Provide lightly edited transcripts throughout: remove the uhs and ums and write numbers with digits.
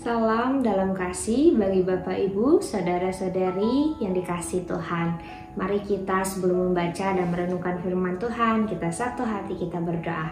Salam dalam kasih bagi Bapak Ibu, saudara-saudari yang dikasihi Tuhan. Mari kita sebelum membaca dan merenungkan firman Tuhan, kita satu hati kita berdoa.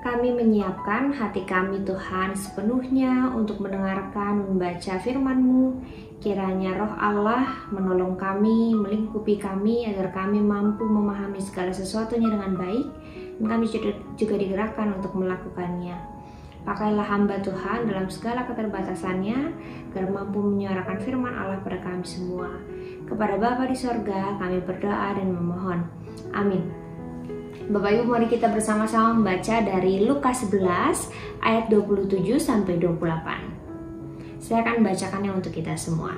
Kami menyiapkan hati kami Tuhan sepenuhnya untuk mendengarkan, membaca firman-Mu. Kiranya Roh Allah menolong kami, melingkupi kami agar kami mampu memahami segala sesuatunya dengan baik, dan kami juga digerakkan untuk melakukannya. Pakailah hamba Tuhan dalam segala keterbatasannya, agar mampu menyuarakan firman Allah pada kami semua. Kepada Bapa di sorga kami berdoa dan memohon. Amin. Bapak Ibu, mari kita bersama-sama membaca dari Lukas 11 ayat 27 sampai 28. Saya akan bacakannya untuk kita semua.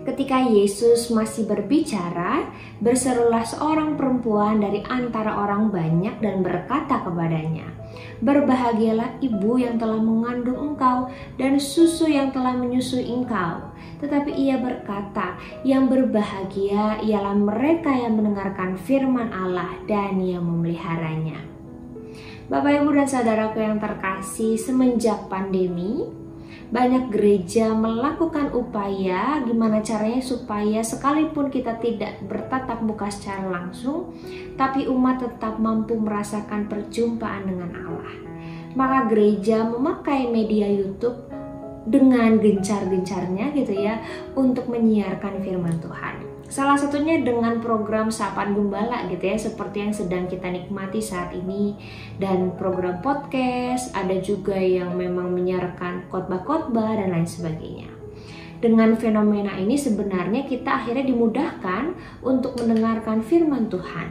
Ketika Yesus masih berbicara, berserulah seorang perempuan dari antara orang banyak dan berkata kepadanya, "Berbahagialah ibu yang telah mengandung engkau dan susu yang telah menyusui engkau." Tetapi ia berkata, "Yang berbahagia ialah mereka yang mendengarkan firman Allah dan yang memeliharanya." Bapak, Ibu, dan saudaraku yang terkasih, semenjak pandemi, banyak gereja melakukan upaya gimana caranya supaya sekalipun kita tidak bertatap muka secara langsung, tapi umat tetap mampu merasakan perjumpaan dengan Allah. Maka gereja memakai media YouTube dengan gencar-gencarnya gitu ya untuk menyiarkan firman Tuhan. Salah satunya dengan program Sapaan Gembala gitu ya, seperti yang sedang kita nikmati saat ini, dan program podcast, ada juga yang memang menyiarkan khotbah-khotbah dan lain sebagainya. Dengan fenomena ini sebenarnya kita akhirnya dimudahkan untuk mendengarkan firman Tuhan.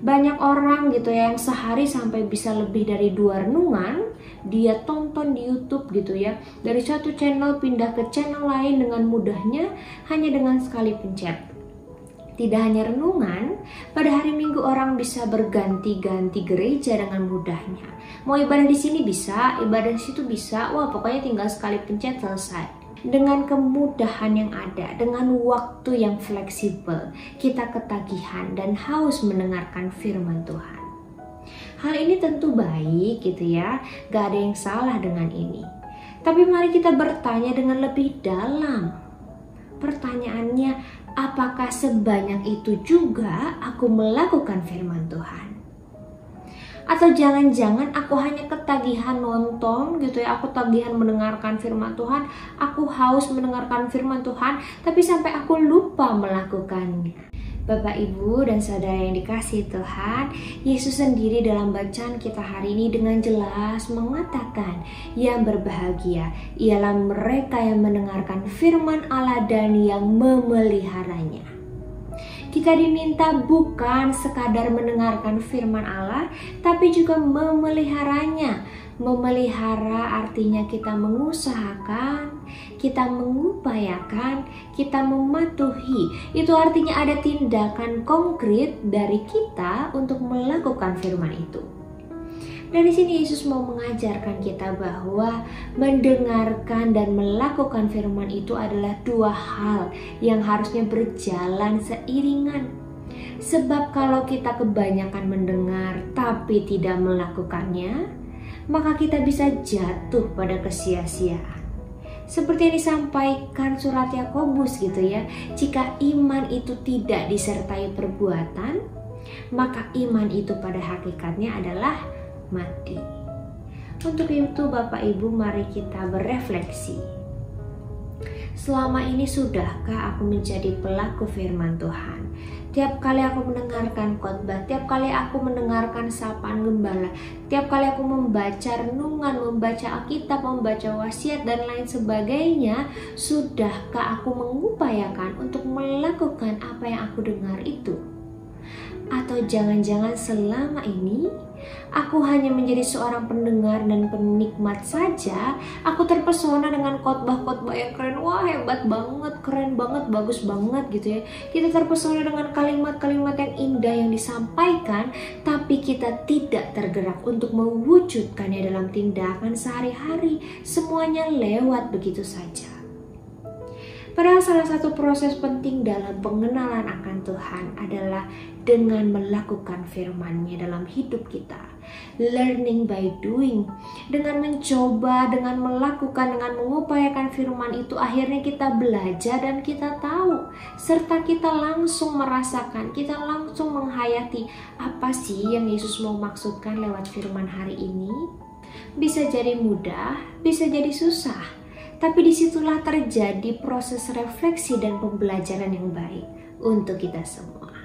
Banyak orang gitu ya yang sehari sampai bisa lebih dari 2 renungan dia tonton di YouTube gitu ya, dari satu channel pindah ke channel lain dengan mudahnya hanya dengan sekali pencet. Tidak hanya renungan, pada hari Minggu orang bisa berganti-ganti gereja dengan mudahnya. Mau ibadah di sini bisa, ibadah di situ bisa, wah pokoknya tinggal sekali pencet selesai. Dengan kemudahan yang ada, dengan waktu yang fleksibel, kita ketagihan dan haus mendengarkan firman Tuhan. Hal ini tentu baik gitu ya, gak ada yang salah dengan ini. Tapi mari kita bertanya dengan lebih dalam. Pertanyaannya, apakah sebanyak itu juga aku melakukan firman Tuhan? Atau jangan-jangan aku hanya ketagihan nonton gitu ya, aku tagihan mendengarkan firman Tuhan, aku haus mendengarkan firman Tuhan, tapi sampai aku lupa melakukannya. Bapak, Ibu, dan saudara yang dikasihi Tuhan, Yesus sendiri dalam bacaan kita hari ini dengan jelas mengatakan, yang berbahagia ialah mereka yang mendengarkan firman Allah dan yang memeliharanya. Kita diminta bukan sekadar mendengarkan firman Allah, tapi juga memeliharanya. Memelihara artinya kita mengusahakan, kita mengupayakan, kita mematuhi. Itu artinya ada tindakan konkret dari kita untuk melakukan firman itu. Dan di sini Yesus mau mengajarkan kita bahwa mendengarkan dan melakukan firman itu adalah 2 hal yang harusnya berjalan seiringan. Sebab kalau kita kebanyakan mendengar tapi tidak melakukannya, maka kita bisa jatuh pada kesia-siaan. Seperti yang disampaikan surat Yakobus gitu ya, jika iman itu tidak disertai perbuatan, maka iman itu pada hakikatnya adalah mati. Untuk itu Bapak Ibu, mari kita berefleksi. Selama ini sudahkah aku menjadi pelaku firman Tuhan? Tiap kali aku mendengarkan khotbah, tiap kali aku mendengarkan sapaan gembala, tiap kali aku membaca renungan, membaca Alkitab, membaca wasiat dan lain sebagainya, sudahkah aku mengupayakan untuk melakukan apa yang aku dengar itu? Atau jangan-jangan selama ini aku hanya menjadi seorang pendengar dan penikmat saja. Aku terpesona dengan khotbah-khotbah yang keren, wah hebat banget, keren banget, bagus banget gitu ya. Kita terpesona dengan kalimat-kalimat yang indah yang disampaikan, tapi kita tidak tergerak untuk mewujudkannya dalam tindakan sehari-hari. Semuanya lewat begitu saja. Padahal salah satu proses penting dalam pengenalan akan Tuhan adalah dengan melakukan firman-Nya dalam hidup kita. Learning by doing. Dengan mencoba, dengan melakukan, dengan mengupayakan firman itu, akhirnya kita belajar dan kita tahu. Serta kita langsung merasakan, kita langsung menghayati apa sih yang Yesus mau maksudkan lewat firman hari ini. Bisa jadi mudah, bisa jadi susah. Tapi disitulah terjadi proses refleksi dan pembelajaran yang baik untuk kita semua.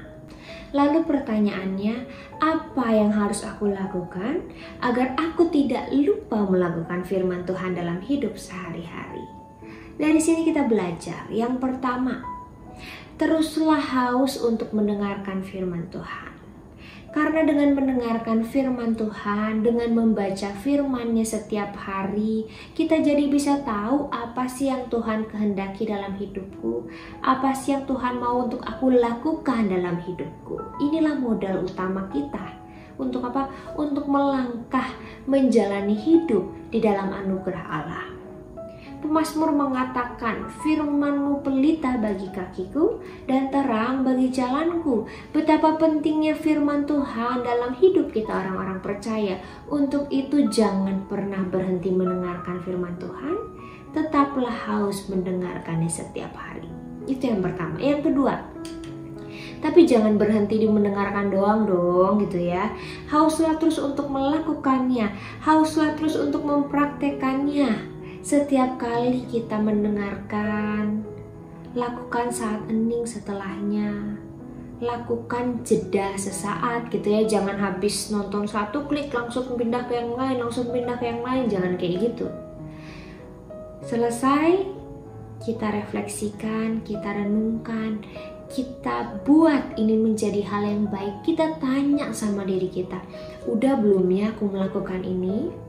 Lalu pertanyaannya, apa yang harus aku lakukan agar aku tidak lupa melakukan firman Tuhan dalam hidup sehari-hari? Dari sini kita belajar. Yang pertama, teruslah haus untuk mendengarkan firman Tuhan. Karena dengan mendengarkan firman Tuhan, dengan membaca firman-Nya setiap hari, kita jadi bisa tahu apa sih yang Tuhan kehendaki dalam hidupku, apa sih yang Tuhan mau untuk aku lakukan dalam hidupku. Inilah modal utama kita. Untuk apa? Untuk melangkah menjalani hidup di dalam anugerah Allah. Pemazmur mengatakan, firman-Mu pelita bagi kakiku dan terang bagi jalanku. Betapa pentingnya firman Tuhan dalam hidup kita orang-orang percaya. Untuk itu jangan pernah berhenti mendengarkan firman Tuhan. Tetaplah haus mendengarkannya setiap hari. Itu yang pertama. Yang kedua, tapi jangan berhenti di mendengarkan doang dong gitu ya. Hauslah terus untuk melakukannya. Hauslah terus untuk mempraktekannya. Setiap kali kita mendengarkan, lakukan saat hening setelahnya. Lakukan jeda sesaat gitu ya. Jangan habis nonton satu klik langsung pindah ke yang lain, langsung pindah ke yang lain. Jangan kayak gitu. Selesai, kita refleksikan, kita renungkan, kita buat ini menjadi hal yang baik. Kita tanya sama diri kita, udah belum ya aku melakukan ini?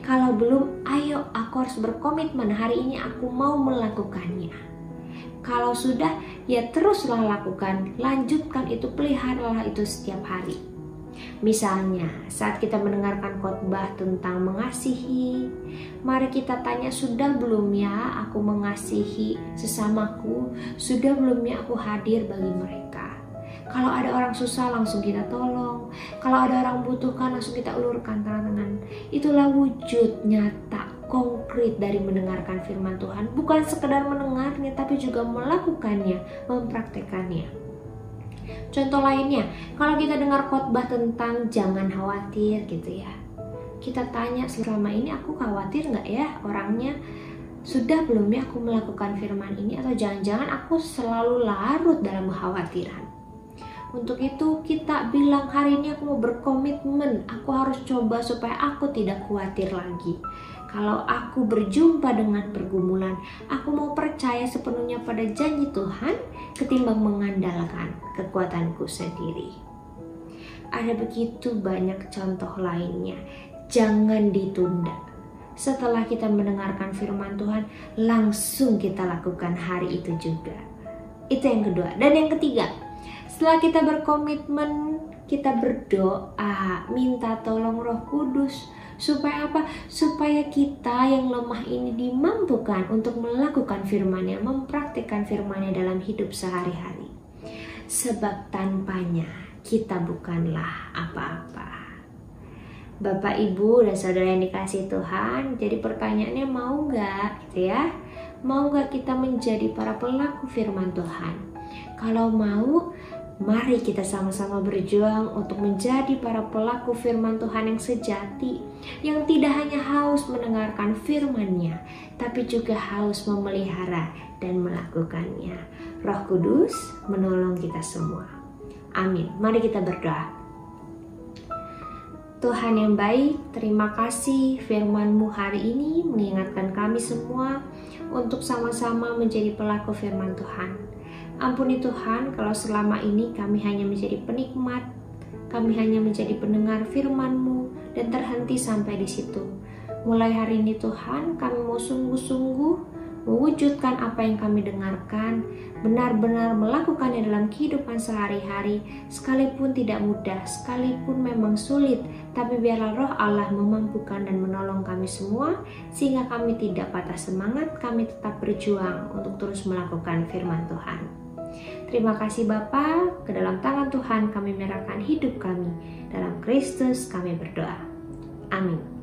Kalau belum, ayo aku harus berkomitmen hari ini aku mau melakukannya. Kalau sudah, ya teruslah lakukan, lanjutkan itu, peliharalah itu setiap hari. Misalnya, saat kita mendengarkan khotbah tentang mengasihi, mari kita tanya, sudah belum ya aku mengasihi sesamaku? Sudah belum ya aku hadir bagi mereka? Kalau ada orang susah langsung kita tolong. Kalau ada orang butuhkan langsung kita ulurkan tangan. Itulah wujud nyata konkret dari mendengarkan firman Tuhan. Bukan sekedar mendengarnya tapi juga melakukannya, mempraktekannya. Contoh lainnya, kalau kita dengar khotbah tentang jangan khawatir gitu ya. Kita tanya, selama ini aku khawatir nggak ya orangnya? Sudah belum ya aku melakukan firman ini? Atau jangan-jangan aku selalu larut dalam kekhawatiran? Untuk itu kita bilang, hari ini aku mau berkomitmen, aku harus coba supaya aku tidak khawatir lagi. Kalau aku berjumpa dengan pergumulan, aku mau percaya sepenuhnya pada janji Tuhan ketimbang mengandalkan kekuatanku sendiri. Ada begitu banyak contoh lainnya. Jangan ditunda. Setelah kita mendengarkan firman Tuhan, langsung kita lakukan hari itu juga. Itu yang kedua. Dan yang ketiga, setelah kita berkomitmen, kita berdoa, minta tolong Roh Kudus. Supaya apa? Supaya kita yang lemah ini dimampukan untuk melakukan firman-Nya, mempraktikkan firman-Nya dalam hidup sehari-hari. Sebab tanpanya kita bukanlah apa-apa. Bapak, Ibu, dan saudara yang dikasihi Tuhan, jadi pertanyaannya mau nggak gitu ya? Mau nggak kita menjadi para pelaku firman Tuhan? Kalau mau, mari kita sama-sama berjuang untuk menjadi para pelaku firman Tuhan yang sejati, yang tidak hanya haus mendengarkan firman-Nya, tapi juga haus memelihara dan melakukannya. Roh Kudus menolong kita semua. Amin. Mari kita berdoa. Tuhan yang baik, terima kasih firman-Mu hari ini mengingatkan kami semua untuk sama-sama menjadi pelaku firman Tuhan. Ampuni Tuhan kalau selama ini kami hanya menjadi penikmat, kami hanya menjadi pendengar firman-Mu dan terhenti sampai di situ. Mulai hari ini Tuhan, kami mau sungguh-sungguh mewujudkan apa yang kami dengarkan, benar-benar melakukannya dalam kehidupan sehari-hari, sekalipun tidak mudah, sekalipun memang sulit, tapi biarlah Roh Allah memampukan dan menolong kami semua, sehingga kami tidak patah semangat, kami tetap berjuang untuk terus melakukan firman Tuhan. Terima kasih Bapa, ke dalam tangan Tuhan kami menyerahkan hidup kami. Dalam Kristus kami berdoa. Amin.